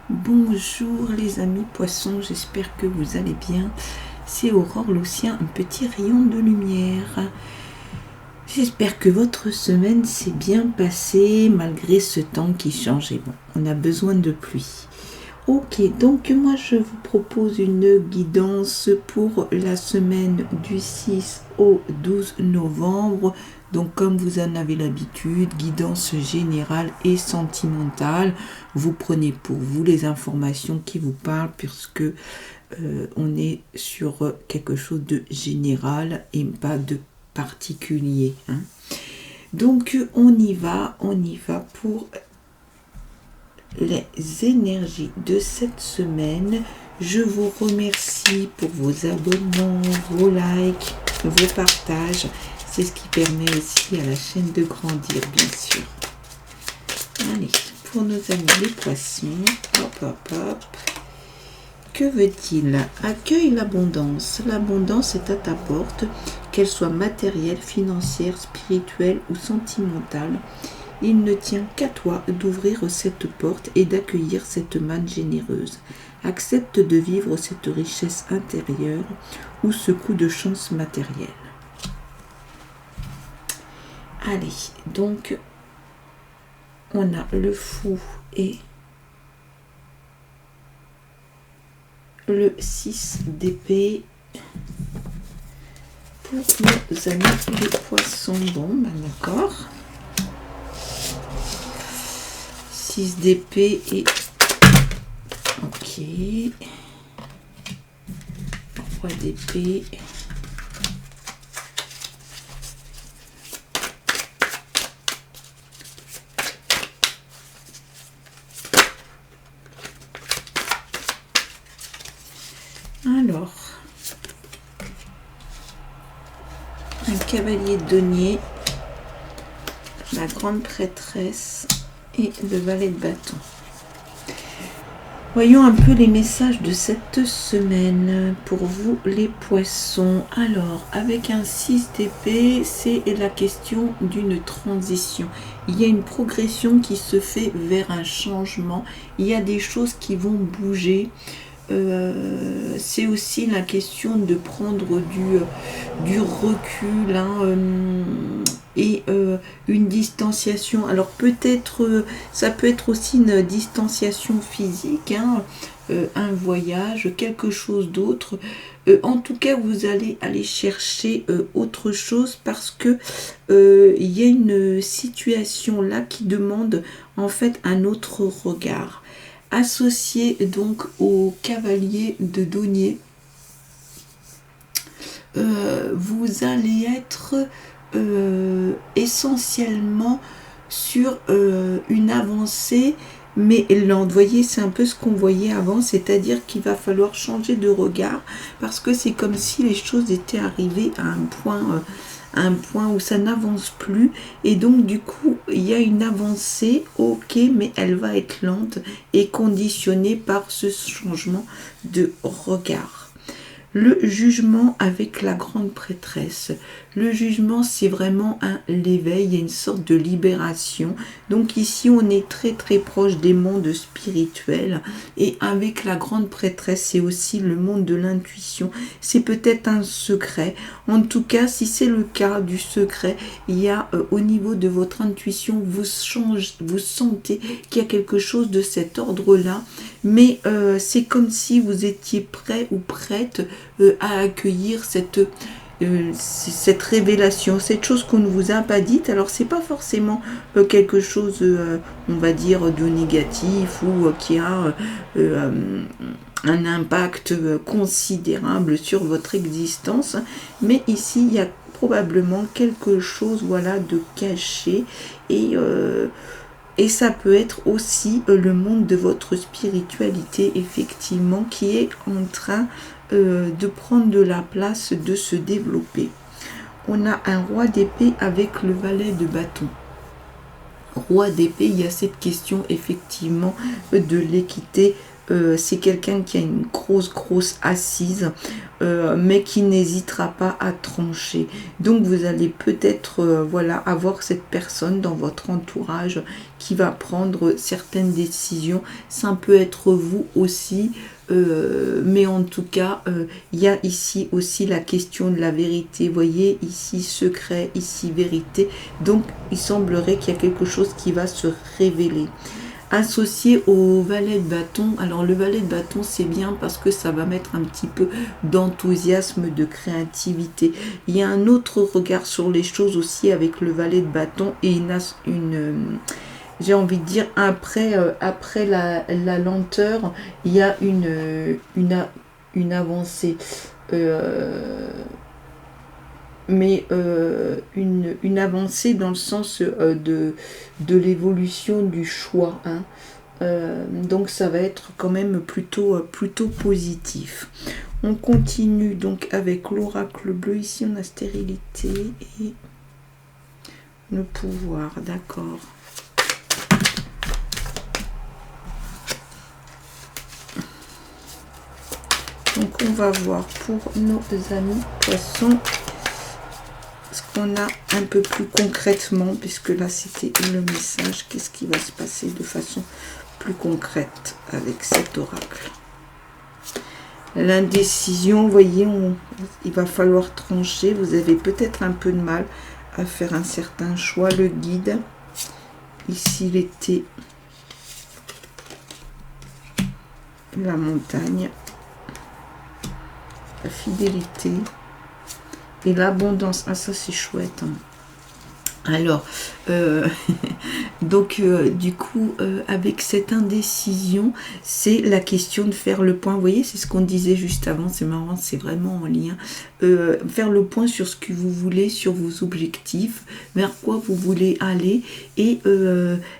Bonjour les amis poissons, j'espère que vous allez bien. C'est Aurore Lucien, un petit rayon de lumière. J'espère que votre semaine s'est bien passée malgré ce temps qui change. Et bon, on a besoin de pluie. Ok, donc moi je vous propose une guidance pour la semaine du 6 au 12 novembre. Donc comme vous en avez l'habitude, guidance générale et sentimentale. Vous prenez pour vous les informations qui vous parlent puisque on est sur quelque chose de général et pas de particulier. Donc on y va pour les énergies de cette semaine. Je vous remercie pour vos abonnements, vos likes, vos partages. C'est ce qui permet aussi à la chaîne de grandir, bien sûr. Allez, pour nos amis les poissons, hop. Que veut-il? Accueille l'abondance. L'abondance est à ta porte, qu'elle soit matérielle, financière, spirituelle ou sentimentale. Il ne tient qu'à toi d'ouvrir cette porte et d'accueillir cette manne généreuse. Accepte de vivre cette richesse intérieure ou ce coup de chance matérielle. Allez, donc on a le fou et le 6 d'épée pour nos amis les poissons. Bon, ben d'accord. 6 d'épée et... Ok. 3 d'épée. Alors, un cavalier de denier, la grande prêtresse et le valet de bâton. Voyons un peu les messages de cette semaine pour vous les poissons. Alors, avec un 6 d'épée, c'est la question d'une transition. Il y a une progression qui se fait vers un changement. Il y a des choses qui vont bouger. C'est aussi la question de prendre du recul et une distanciation. Alors peut-être ça peut être aussi une distanciation physique, un voyage, quelque chose d'autre. En tout cas, vous allez aller chercher autre chose parce que il y a une situation là qui demande en fait un autre regard. Associé donc au cavalier de denier, vous allez être essentiellement sur une avancée mais lente. Vous voyez, c'est un peu ce qu'on voyait avant, c'est-à-dire qu'il va falloir changer de regard parce que c'est comme si les choses étaient arrivées à un point où ça n'avance plus et donc du coup il y a une avancée, ok, mais elle va être lente et conditionnée par ce changement de regard. Le jugement avec la grande prêtresse. Le jugement, c'est vraiment l'éveil, il y a une sorte de libération. Donc ici, on est très très proche des mondes spirituels. Et avec la grande prêtresse, c'est aussi le monde de l'intuition. C'est peut-être un secret. En tout cas, si c'est le cas du secret, il y a au niveau de votre intuition, vous sentez qu'il y a quelque chose de cet ordre-là. Mais c'est comme si vous étiez prêt ou prête à accueillir cette révélation, cette chose qu'on ne vous a pas dite. Alors c'est pas forcément quelque chose, on va dire, de négatif ou qui a un impact considérable sur votre existence, mais ici il y a probablement quelque chose, voilà, de caché et ça peut être aussi le monde de votre spiritualité, effectivement, qui est en train de prendre de la place, de se développer. On a un roi d'épée avec le valet de bâton. Roi d'épée, il y a cette question effectivement de l'équité c'est quelqu'un qui a une grosse assise, mais qui n'hésitera pas à trancher. Donc vous allez peut-être voilà, avoir cette personne dans votre entourage qui va prendre certaines décisions. Ça peut être vous aussi, mais en tout cas, il y a ici aussi la question de la vérité. Vous voyez, ici secret, ici vérité. Donc il semblerait qu'il y a quelque chose qui va se révéler. Associé au valet de bâton, alors le valet de bâton c'est bien parce que ça va mettre un petit peu d'enthousiasme, de créativité. Il y a un autre regard sur les choses aussi avec le valet de bâton et j'ai envie de dire après la lenteur, il y a une avancée. Mais une avancée dans le sens de l'évolution du choix. Hein. Donc ça va être quand même plutôt positif. On continue donc avec l'oracle bleu. Ici on a stérilité et le pouvoir, d'accord. Donc on va voir pour nos amis poissons ce qu'on a un peu plus concrètement, puisque là c'était le message. Qu'est-ce qui va se passer de façon plus concrète avec cet oracle? L'indécision, vous voyez, il va falloir trancher. Vous avez peut-être un peu de mal à faire un certain choix. Le guide, ici l'été, la montagne, la fidélité et l'abondance. Ah ça c'est chouette, hein. Alors donc du coup avec cette indécision, c'est la question de faire le point. Vous voyez, c'est ce qu'on disait juste avant, c'est marrant, c'est vraiment en lien. Faire le point sur ce que vous voulez, sur vos objectifs, vers quoi vous voulez aller. Et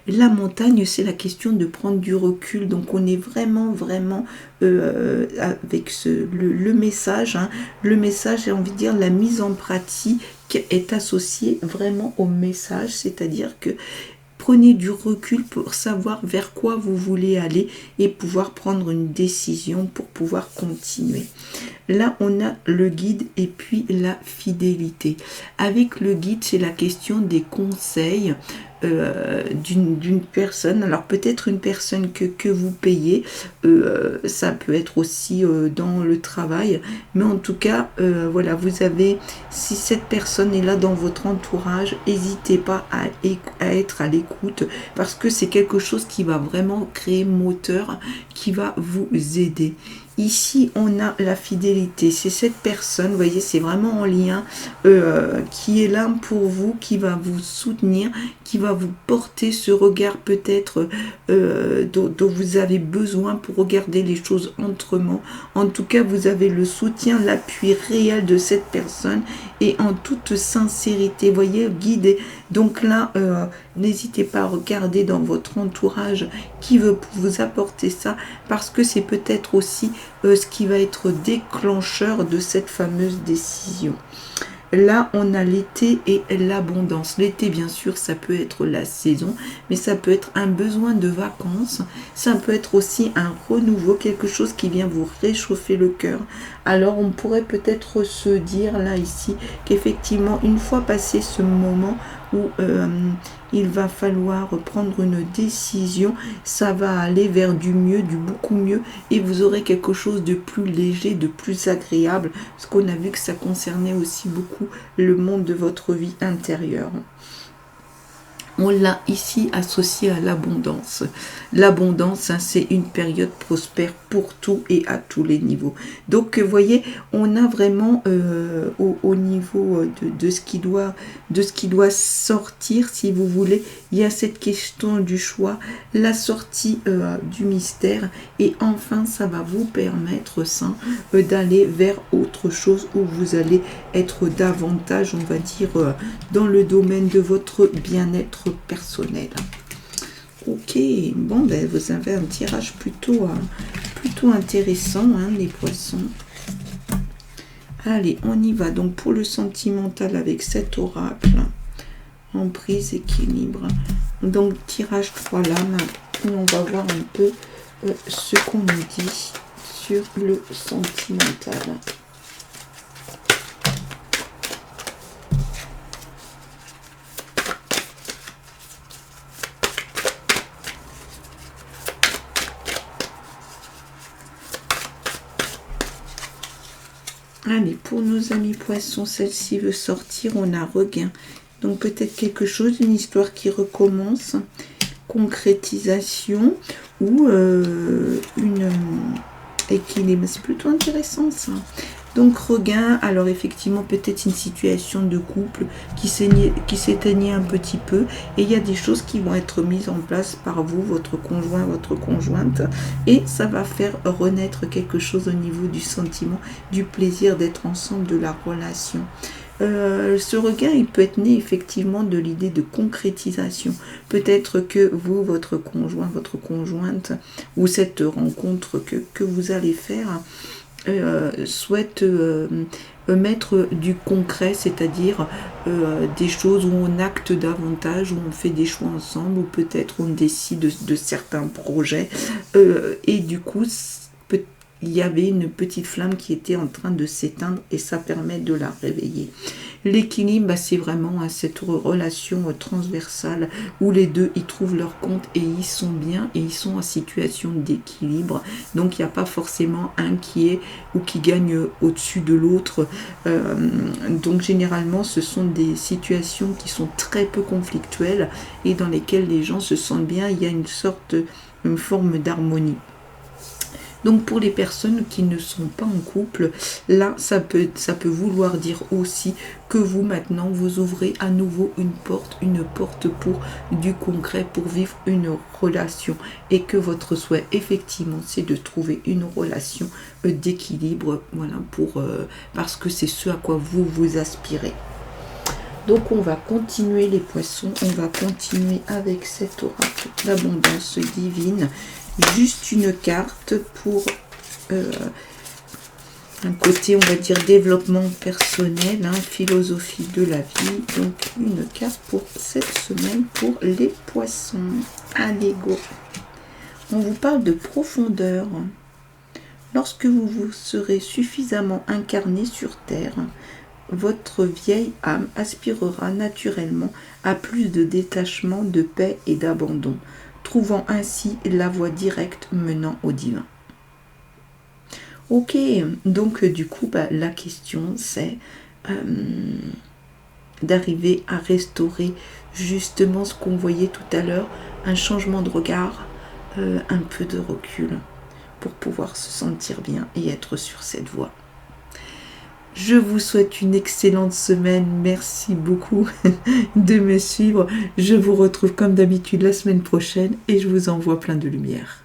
la montagne, c'est la question de prendre du recul. Donc on est vraiment avec le message, hein. Le message, j'ai envie de dire la mise en pratique est associé vraiment au message, c'est-à-dire que prenez du recul pour savoir vers quoi vous voulez aller et pouvoir prendre une décision pour pouvoir continuer. Là, on a le guide et puis la fidélité. Avec le guide, c'est la question des conseils d'une personne. Alors peut-être une personne que vous payez, ça peut être aussi dans le travail, mais en tout cas, voilà, vous avez, si cette personne est là dans votre entourage, n'hésitez pas à être à l'écoute, parce que c'est quelque chose qui va vraiment créer moteur, qui va vous aider. Ici, on a la fidélité. C'est cette personne, vous voyez, c'est vraiment en lien, qui est là pour vous, qui va vous soutenir, qui va vous porter ce regard peut-être dont vous avez besoin pour regarder les choses autrement. En tout cas, vous avez le soutien, l'appui réel de cette personne et en toute sincérité. Vous voyez, guidé. Donc là, n'hésitez pas à regarder dans votre entourage qui veut vous apporter ça, parce que c'est peut-être aussi ce qui va être déclencheur de cette fameuse décision. Là, on a l'été et l'abondance. L'été, bien sûr, ça peut être la saison, mais ça peut être un besoin de vacances. Ça peut être aussi un renouveau, quelque chose qui vient vous réchauffer le cœur. Alors, on pourrait peut-être se dire, là, ici, qu'effectivement, une fois passé ce moment où il va falloir prendre une décision, ça va aller vers du mieux, du beaucoup mieux, et vous aurez quelque chose de plus léger, de plus agréable, parce qu'on a vu que ça concernait aussi beaucoup le monde de votre vie intérieure. On l'a ici associé à l'abondance. L'abondance, hein, c'est une période prospère pour tout et à tous les niveaux. Donc, vous voyez, on a vraiment au niveau de ce qui doit sortir, si vous voulez, il y a cette question du choix, la sortie du mystère, et enfin, ça va vous permettre ça, d'aller vers autre chose où vous allez être davantage, on va dire, dans le domaine de votre bien-être personnel. Ok, bon, ben vous avez un tirage plutôt intéressant, hein, les poissons. Allez, on y va. Donc pour le sentimental avec cet oracle, emprise, équilibre. Donc tirage 3 lames, où on va voir un peu ce qu'on nous dit sur le sentimental. Allez, pour nos amis poissons, celle-ci veut sortir, on a regain. Donc peut-être quelque chose, une histoire qui recommence, concrétisation ou une équilibre. C'est plutôt intéressant ça. Donc regain, alors effectivement peut-être une situation de couple qui s'éteignait un petit peu et il y a des choses qui vont être mises en place par vous, votre conjoint, votre conjointe et ça va faire renaître quelque chose au niveau du sentiment, du plaisir d'être ensemble, de la relation. Ce regain, il peut être né effectivement de l'idée de concrétisation. Peut-être que vous, votre conjoint, votre conjointe, ou cette rencontre que vous allez faire, souhaite mettre du concret, c'est-à-dire des choses où on acte davantage, où on fait des choix ensemble, ou peut-être on décide de certains projets, et du coup, il y avait une petite flamme qui était en train de s'éteindre et ça permet de la réveiller. L'équilibre, c'est vraiment cette relation transversale où les deux ils trouvent leur compte et ils sont bien et ils sont en situation d'équilibre. Donc il n'y a pas forcément un qui est ou qui gagne au-dessus de l'autre. Donc généralement ce sont des situations qui sont très peu conflictuelles et dans lesquelles les gens se sentent bien. Il y a une forme d'harmonie. Donc pour les personnes qui ne sont pas en couple, là ça peut vouloir dire aussi que vous maintenant vous ouvrez à nouveau une porte pour du concret, pour vivre une relation et que votre souhait effectivement c'est de trouver une relation d'équilibre, voilà, parce que c'est ce à quoi vous aspirez. Donc on va continuer les poissons, on va continuer avec cet oracle d'abondance divine. Juste une carte pour un côté, on va dire, développement personnel, philosophie de la vie. Donc une carte pour cette semaine pour les poissons. Allez, go. On vous parle de profondeur. Lorsque vous vous serez suffisamment incarné sur Terre, votre vieille âme aspirera naturellement à plus de détachement, de paix et d'abandon, trouvant ainsi la voie directe menant au divin. Ok, donc du coup, la question c'est d'arriver à restaurer justement ce qu'on voyait tout à l'heure, un changement de regard, un peu de recul pour pouvoir se sentir bien et être sur cette voie. Je vous souhaite une excellente semaine. Merci beaucoup de me suivre. Je vous retrouve comme d'habitude la semaine prochaine et je vous envoie plein de lumière.